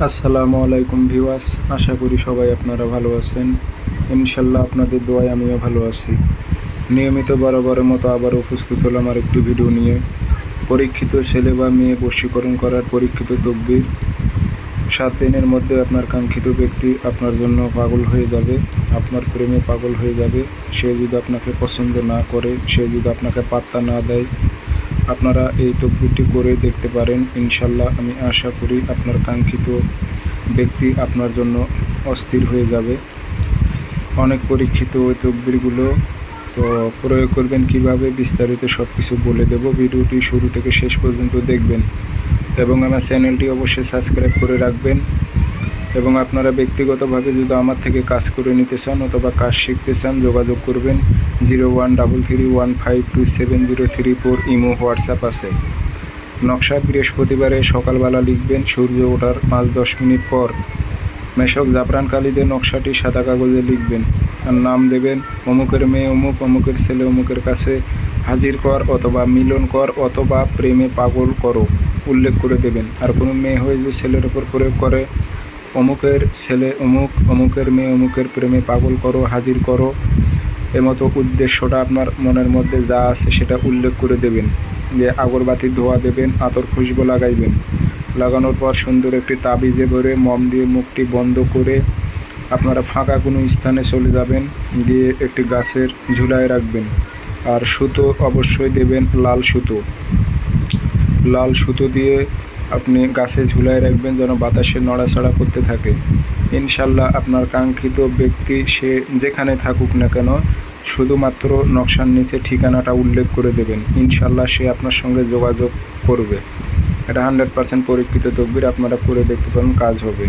আসসালামু আলাইকুম ভিউয়ার্স, আশা করি সবাই আপনারা ভালো আছেন। ইনশাল্লাহ আপনাদের দোয়ায় আমিও ভালো আছি। নিয়মিত বরাবরের মতো আবার উপস্থিত হলাম আর একটি ভিডিও নিয়ে। পরীক্ষিত ছেলে বা মেয়ে বশীকরণ করার পরীক্ষিত তকবির। 7 দিনের মধ্যে আপনার কাঙ্ক্ষিত ব্যক্তি আপনার জন্য পাগল হয়ে যাবে, আপনার প্রেমে পাগল হয়ে যাবে। সে যদি আপনাকে পছন্দ না করে, সে যদি আপনাকে পাত্তা না দেয়, আপনারা এই তকবিরটি করে দেখতে পারেন। ইনশাল্লাহ আমি আশা করি আপনার কাঙ্ক্ষিত ব্যক্তি আপনার জন্য অস্থির হয়ে যাবে। অনেক পরীক্ষিত ওই তকবিরগুলো, তো প্রয়োগ করবেন কিভাবে বিস্তারিত সব কিছু বলে দেব। ভিডিওটি শুরু থেকে শেষ পর্যন্ত দেখবেন এবং আমার চ্যানেলটি অবশ্যই সাবস্ক্রাইব করে রাখবেন। এবং আপনারা ব্যক্তিগতভাবে যদি আমার থেকে কাজ করে নিতে চান অথবা কাজ শিখতে চান, যোগাযোগ করবেন। 0133152703 ইমো হোয়াটসঅ্যাপ আছে। নকশা বৃহস্পতিবারে সকালবেলা লিখবেন, সূর্য ওঠার 5-10 মিনিট পর। মেশক জাফরান কালি দিয়ে নকশাটি সাদা কাগজে লিখবেন আর নাম দেবেন অমুকের মেয়ে অমুক, অমুকের ছেলে অমুকের কাছে হাজির কর অথবা মিলন কর অথবা প্রেমে পাগল করো উল্লেখ করে দেবেন। আর কোনো মেয়ে হয়ে যদি ছেলের ওপর প্রয়োগ করে, অমুকের ছেলে অমুক, অমুকের মেয়ে অমুকের প্রেমে পাগল করো, হাজির করো, এমতো উদ্দেশ্যটা আপনার মনের মধ্যে যা আছে সেটা উল্লেখ করে দেবেন। যে আগরবাতির ধোয়া দেবেন, আতর খুশবু লাগাইবেন। লাগানোর পর সুন্দর একটি তাবিজে ভরে মম দিয়ে মুখটি বন্ধ করে আপনারা ফাঁকা কোনো স্থানে চলে যাবেন, গিয়ে একটি গাছের ঝুলায় রাখবেন। আর সুতো অবশ্যই দেবেন লাল সুতো। লাল সুতো দিয়ে আপনি গাছে ঝুলায় রাখবেন যেন বাতাসে নড়াচড়া করতে থাকে। ইনশাল্লাহ আপনার কাঙ্ক্ষিত ব্যক্তি সে যেখানে থাকুক না কেন, শুধুমাত্র নকশার নিচে ঠিকানাটা উল্লেখ করে দেবেন। ইনশাল্লাহ সে আপনার সঙ্গে যোগাযোগ করবে। এটা 100% পরীক্ষিত তকবির, আপনারা করে দেখতে পারেন, কাজ হবে।